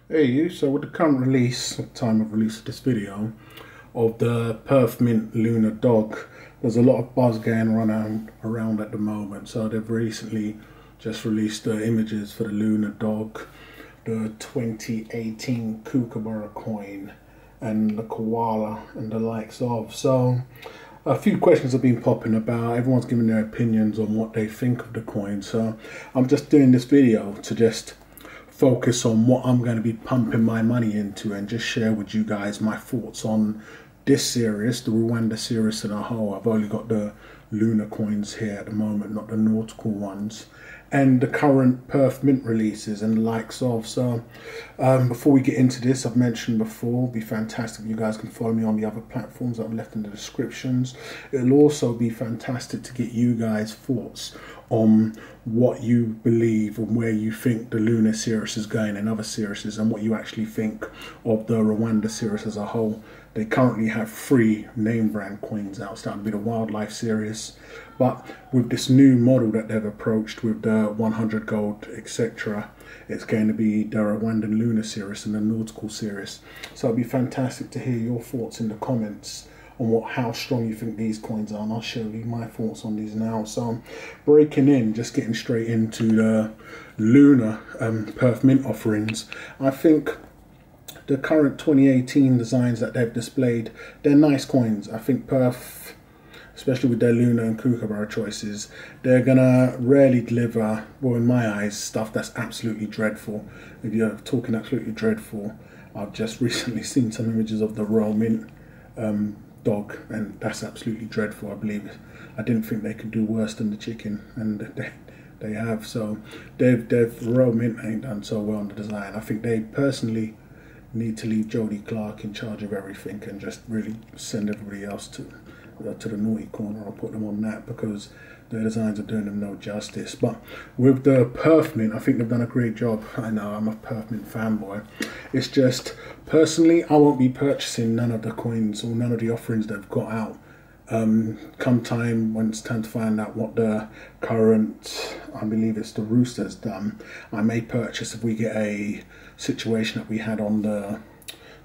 Hey you, so with the current release, time of release of this video, of the Perth Mint Lunar Dog, there's a lot of buzz going around at the moment. So they've recently just released the images for the Lunar Dog, the 2018 Kookaburra coin, and the koala and the likes of. So a few questions have been popping about. Everyone's giving their opinions on what they think of the coin. So I'm just doing this video to just focus on what I'm going to be pumping my money into and just share with you guys my thoughts on this series, the Rwanda series in a whole. I've only got the lunar coins here at the moment, not the nautical ones, and the current Perth Mint releases and the likes of. So before we get into this, I've mentioned before, it'd be fantastic if you guys can follow me on the other platforms that I've left in the descriptions. It'll also be fantastic to get you guys' thoughts on what you believe and where you think the lunar series is going and other series, and what you actually think of the Rwanda series as a whole. They currently have 3 name brand coins out, so that would be the wildlife series. But with this new model that they've approached with the 100 gold, etc., it's going to be the Rwandan lunar series and the nautical series. So it'd be fantastic to hear your thoughts in the comments on how strong you think these coins are, and I'll show you my thoughts on these now. So breaking in, just getting straight into the lunar Perth Mint offerings, I think the current 2018 designs that they've displayed, they're nice coins. I think Perth, especially with their lunar and kookaburra choices, they're gonna rarely deliver, well in my eyes, stuff that's absolutely dreadful. If you're talking absolutely dreadful, I've just recently seen some images of the Royal Mint dog, and that's absolutely dreadful. I didn't think they could do worse than the chicken, and they have. So they've Royal Mint ain't done so well on the design. I think they personally need to leave Jodie Clark in charge of everything and just really send everybody else to the naughty corner or put them on that, because their designs are doing them no justice. But with the Perth Mint, I think they've done a great job. I know I'm a Perth Mint fanboy. It's just, personally, I won't be purchasing none of the coins or none of the offerings they've got out. Come time, when it's time to find out what the current, I believe it's the Rooster's done, I may purchase if we get a situation that we had on the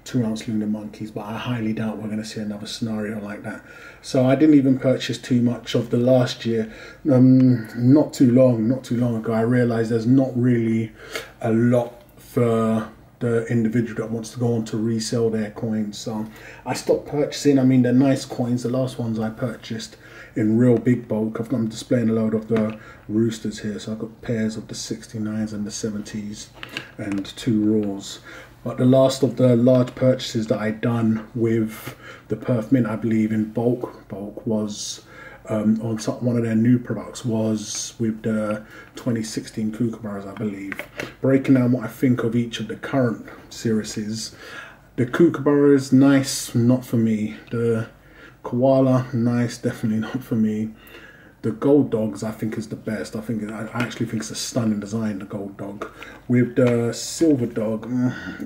2-ounce lunar monkeys, but I highly doubt we're going to see another scenario like that. So I didn't even purchase too much of the last year. Not too long ago, I realized there's not really a lot for the individual that wants to go on to resell their coins. So I stopped purchasing. I mean, they're nice coins. The last ones I purchased in real big bulk, I'm displaying a load of the roosters here. So I've got pairs of the 69s and the 70s and 2 raws. But the last of the large purchases that I'd done with the Perth Mint, I believe in bulk was on one of their new products, was with the 2016 kookaburras, I believe. Breaking down what I think of each of the current series, the kookaburras, nice, not for me. The koala, nice, definitely not for me. The gold dogs, I think, is the best. I actually think it's a stunning design, the gold dog. With the silver dog,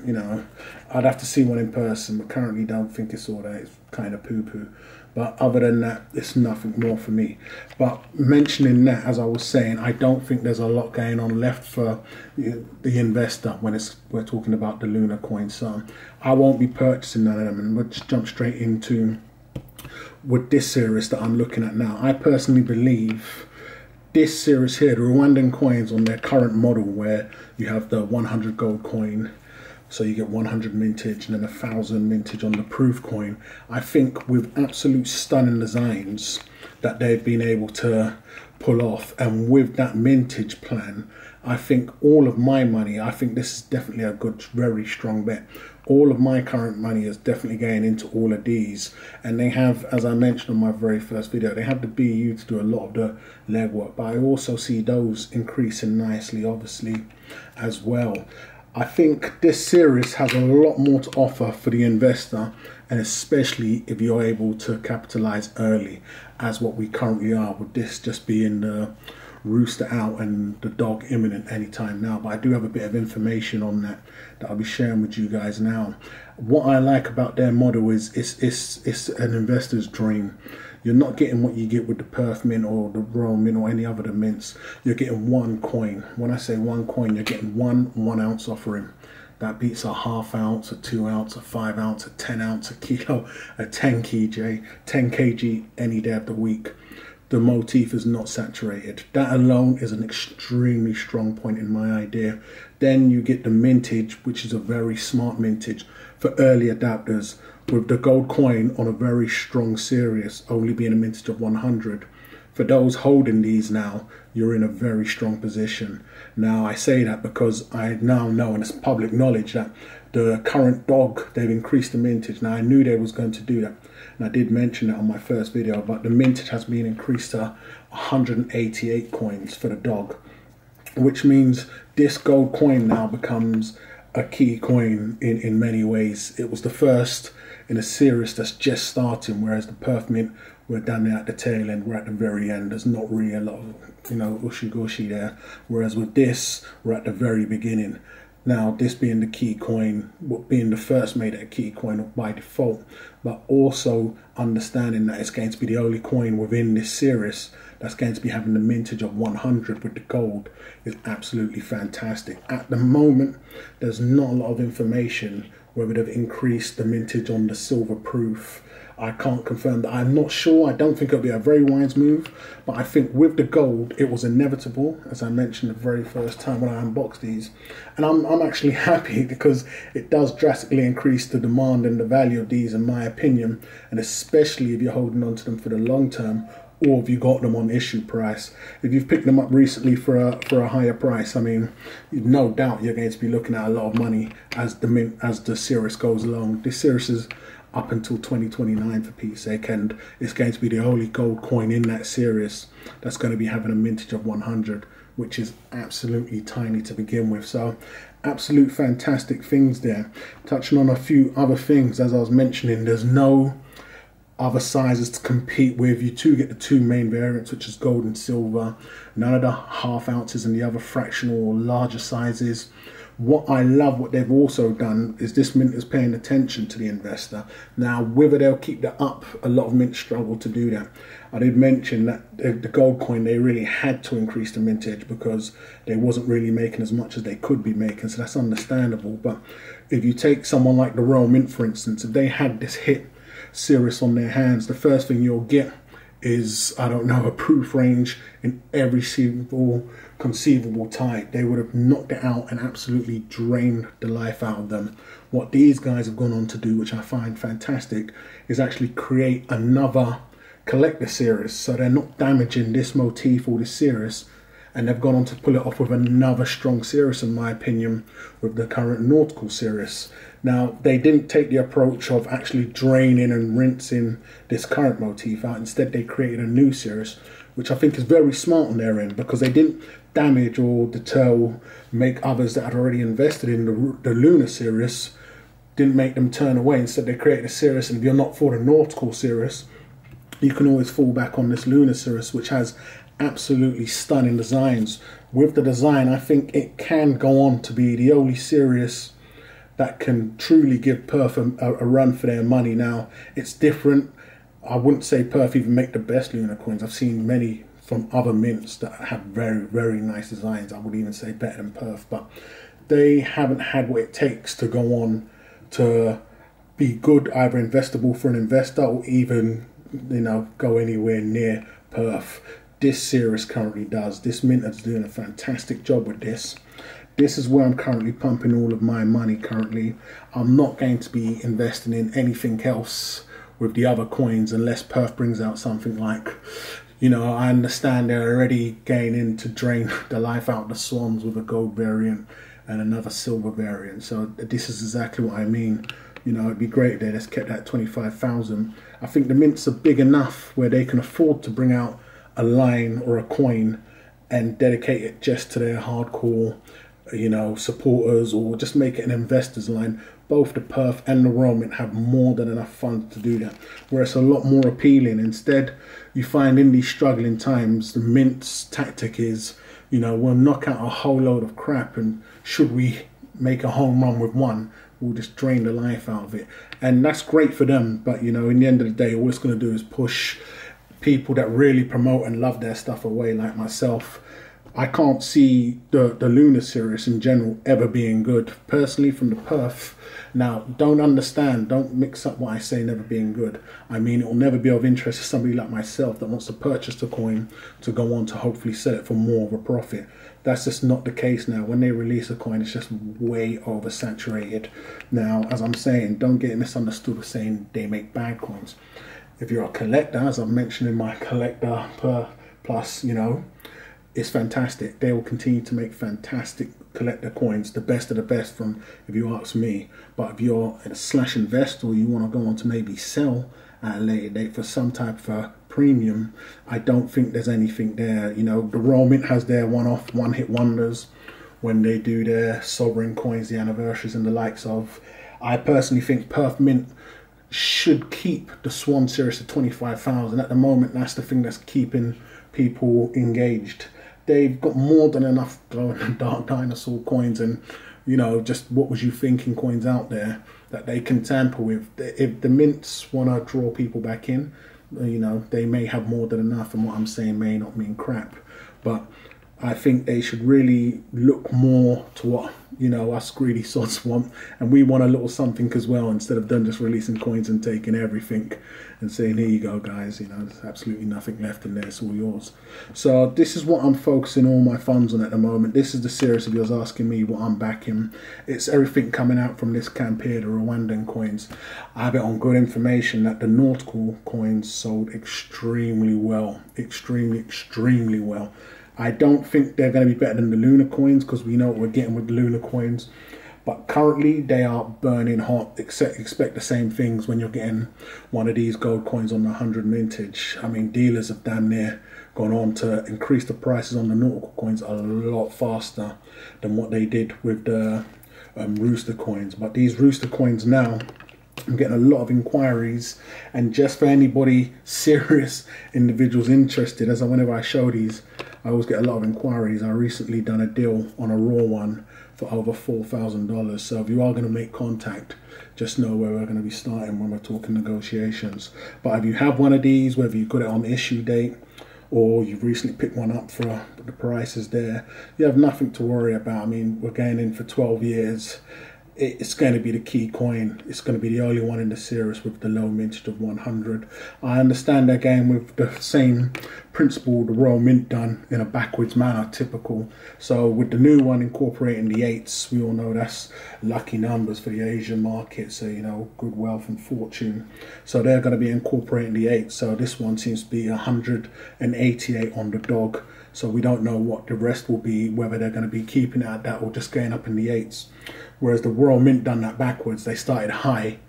you know, I'd have to see one in person, but currently don't think it's all that. It's kind of poo-poo. But other than that, it's nothing more for me. But mentioning that, as I was saying, I don't think there's a lot going on left for the investor when we're talking about the lunar coin. So I won't be purchasing none of them, and we'll just jump straight into with this series that I'm looking at now. I personally believe this series here, the Rwandan coins on their current model, where you have the 100 gold coin, so you get 100 mintage and then 1,000 mintage on the proof coin. I think with absolute stunning designs that they've been able to pull off, and with that mintage plan, I think all of my money, I think this is definitely a good, very strong bet. All of my current money is definitely going into all of these, and they have, as I mentioned on my very first video, they have the BU to do a lot of the legwork, but I also see those increasing nicely, obviously, as well. I think this series has a lot more to offer for the investor, and especially if you're able to capitalize early, as what we currently are, with this just being the rooster out and the dog imminent anytime now. But I do have a bit of information on that I'll be sharing with you guys now. What I like about their model is it's an investor's dream. You're not getting what you get with the Perth Mint or the Royal Mint or any other of the mints. You're getting one coin. When I say one coin, you're getting one 1-ounce offering. that beats a ½ ounce, a 2 ounce, a 5 ounce, a 10 ounce, a kilo, a 10 kg any day of the week. The motif is not saturated. That alone is an extremely strong point in my idea. Then you get the mintage, which is a very smart mintage for early adapters, with the gold coin on a very strong series, only being a mintage of 100. For those holding these now, you're in a very strong position. Now, I say that because I now know, and it's public knowledge, that the current dog, they've increased the mintage. Now, I knew they was going to do that, and I did mention it on my first video, but the mintage has been increased to 188 coins for the dog, which means this gold coin now becomes a key coin in many ways. It was the first in a series that's just starting, whereas the Perth Mint, we're down there at the tail end, we're at the very end. There's not really a lot of, ushy-gushy there. Whereas with this, we're at the very beginning. Now, this being the key coin, being the first made it a key coin by default, but also understanding that it's going to be the only coin within this series that's going to be having the mintage of 100 with the gold is absolutely fantastic. At the moment, there's not a lot of information whether they've increased the mintage on the silver proof. I can't confirm that. I'm not sure. I don't think it'll be a very wise move, but I think with the gold, it was inevitable, as I mentioned the very first time when I unboxed these. And I'm actually happy because it does drastically increase the demand and the value of these, in my opinion, and especially if you're holding on to them for the long term, or if you got them on issue price. If you've picked them up recently for a higher price, I mean, no doubt you're going to be looking at a lot of money as the series goes along. This series is up until 2029 for Pete's sake, and it's going to be the only gold coin in that series that's going to be having a mintage of 100, which is absolutely tiny to begin with. So absolute fantastic things there. Touching on a few other things, as I was mentioning, there's no other sizes to compete with. You two get the two main variants, which is gold and silver. None of the ½ ounces and the other fractional or larger sizes. What I love, what they've also done, is this mint is paying attention to the investor. Now, whether they'll keep that up, a lot of mints struggle to do that. I did mention that the gold coin, they really had to increase the mintage because they wasn't really making as much as they could be making, so that's understandable. But if you take someone like the Royal Mint, for instance, if they had this hit series on their hands, the first thing you'll get is, I don't know, a proof range in every conceivable type. They would have knocked it out and absolutely drained the life out of them. What these guys have gone on to do, which I find fantastic, is actually create another collector series. So they're not damaging this motif or this series, and they've gone on to pull it off with another strong series, in my opinion, with the current nautical series. Now, they didn't take the approach of actually draining and rinsing this current motif out. Instead, they created a new series, which I think is very smart on their end, because they didn't damage or deter or make others that had already invested in the lunar series, didn't make them turn away. Instead, they created a series, and if you're not for the nautical series, you can always fall back on this lunar series, which has absolutely stunning designs. With the design, I think it can go on to be the only series that can truly give Perth a run for their money. Now, it's different. I wouldn't say Perth even make the best lunar coins. I've seen many from other mints that have very, very nice designs. I would even say better than Perth, but they haven't had what it takes to go on to be good, either investable for an investor or even, go anywhere near Perth. This series currently does. This mint is doing a fantastic job with this. This is where I'm currently pumping all of my money currently. I'm not going to be investing in anything else with the other coins unless Perth brings out something like, I understand they're already gaining to drain the life out of the swans with a gold variant and another silver variant. So this is exactly what I mean. It'd be great if they just kept that 25,000. I think the mints are big enough where they can afford to bring out a line or a coin and dedicate it just to their hardcore supporters, or just make it an investor's line. Both the Perth and the Royal Mint have more than enough funds to do that, where it's a lot more appealing. Instead, you find in these struggling times, the Mint's tactic is, we'll knock out a whole load of crap, and should we make a home run with one, we'll just drain the life out of it. And that's great for them, but in the end of the day, all it's going to do is push people that really promote and love their stuff away, like myself. I can't see the Lunar series in general ever being good. Personally, from the Perth, now don't mix up what I say never being good. I mean, it will never be of interest to somebody like myself that wants to purchase the coin to go on to hopefully sell it for more of a profit. That's just not the case now. When they release a coin, it's just way oversaturated. Now, as I'm saying, don't get misunderstood with saying they make bad coins. If you're a collector, as I've mentioned in my collector per plus, you know, it's fantastic. They will continue to make fantastic collector coins, the best of the best from, if you ask me. But if you're a slash investor or you want to go on to maybe sell at a later date for some type of a premium, I don't think there's anything there. You know, the Royal Mint has their one-off, one-hit wonders when they do their sovereign coins, the anniversaries and the likes of. I personally think Perth Mint should keep the Swan series to 25,000. At the moment, that's the thing that's keeping people engaged. They've got more than enough glowing and dark dinosaur coins and, you know, just what was you thinking coins out there that they can tamper with. If the mints want to draw people back in, you know, they may have more than enough, and what I'm saying may not mean crap. But I think they should really look more to what, you know, us greedy sods want, and we want a little something as well, instead of them just releasing coins and taking everything and saying, here you go guys, you know, there's absolutely nothing left in there, it's all yours. So this is what I'm focusing all my funds on at the moment. This is the series of yours asking me what I'm backing. It's everything coming out from this camp here, the Rwandan coins. I have it on good information that the nautical coins sold extremely well, extremely well. I don't think they're going to be better than the lunar coins, because we know what we're getting with the lunar coins. But currently they are burning hot. Expect the same things when you're getting one of these gold coins on the 100 mintage. I mean, dealers have damn near gone on to increase the prices on the nautical coins a lot faster than what they did with the rooster coins. But these rooster coins now, I'm getting a lot of inquiries, and just for anybody serious individuals interested, as whenever I show these, I always get a lot of inquiries. I recently done a deal on a raw one for over $4,000. So if you are going to make contact, just know where we're going to be starting when we're talking negotiations. But if you have one of these, whether you got it on issue date or you've recently picked one up for the prices there, you have nothing to worry about. I mean, we're going in for 12 years. It's going to be the key coin. It's going to be the only one in the series with the low mintage of 100. I understand they're going with the same principle the Royal Mint done in a backwards manner, typical. So with the new one incorporating the 8s, we all know that's lucky numbers for the Asian market. So, you know, good wealth and fortune. So they're going to be incorporating the 8s. So this one seems to be 188 on the dog. So we don't know what the rest will be, whether they're going to be keeping it at that or just going up in the 8s. Whereas the Royal Mint done that backwards. They started high,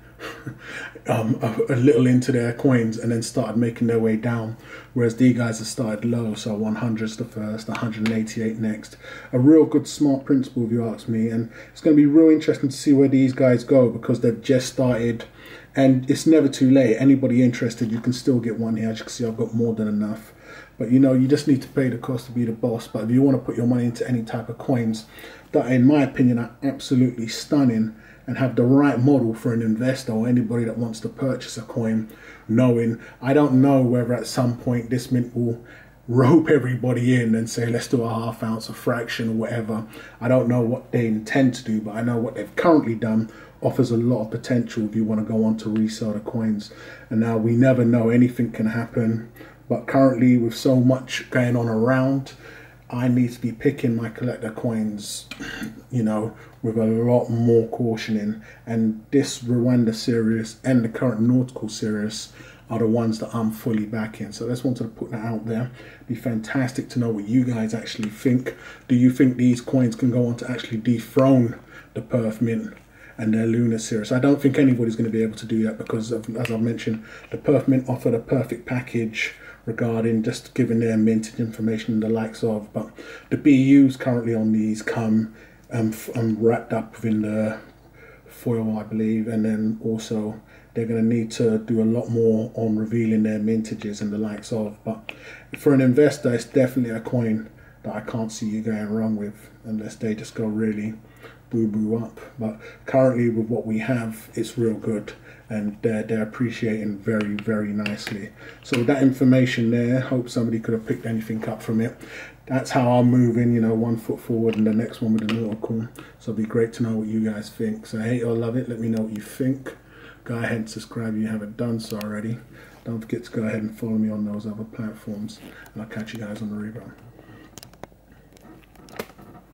a little into their coins, and then started making their way down. Whereas these guys have started low, so 100's the first, 188 next. A real good smart principle, if you ask me. And it's going to be real interesting to see where these guys go, because they've just started. And it's never too late. Anybody interested, you can still get one here. As you can see, I've got more than enough. But, you know, you just need to pay the cost to be the boss. But if you want to put your money into any type of coins that, in my opinion, are absolutely stunning and have the right model for an investor or anybody that wants to purchase a coin, knowing, I don't know whether at some point this mint will rope everybody in and say, let's do a half ounce, a fraction or whatever. I don't know what they intend to do, but I know what they've currently done offers a lot of potential if you want to go on to resell the coins. And now we never know, anything can happen. But currently, with so much going on around, I need to be picking my collector coins, you know, with a lot more caution in. And this Rwanda series and the current nautical series are the ones that I'm fully backing. So I just wanted to put that out there. It'd be fantastic to know what you guys actually think. Do you think these coins can go on to actually dethrone the Perth Mint and their lunar series? I don't think anybody's going to be able to do that, because of, as I mentioned, the Perth Mint offered a perfect package regarding just giving their mintage information and the likes of. But the BUs currently on these come wrapped up within the foil, I believe, and then also they're going to need to do a lot more on revealing their mintages and the likes of. But for an investor, it's definitely a coin that I can't see you going wrong with, unless they just go really boo up. But currently with what we have, it's real good, and they're appreciating very, very nicely. So with that information there, hope somebody could have picked anything up from it. That's how I'm moving, you know, 1 foot forward and the next one with the nautical. So it'd be great to know what you guys think. So hate or love it, let me know what you think. Go ahead and subscribe if you haven't done so already. Don't forget to go ahead and follow me on those other platforms, and I'll catch you guys on the rebound.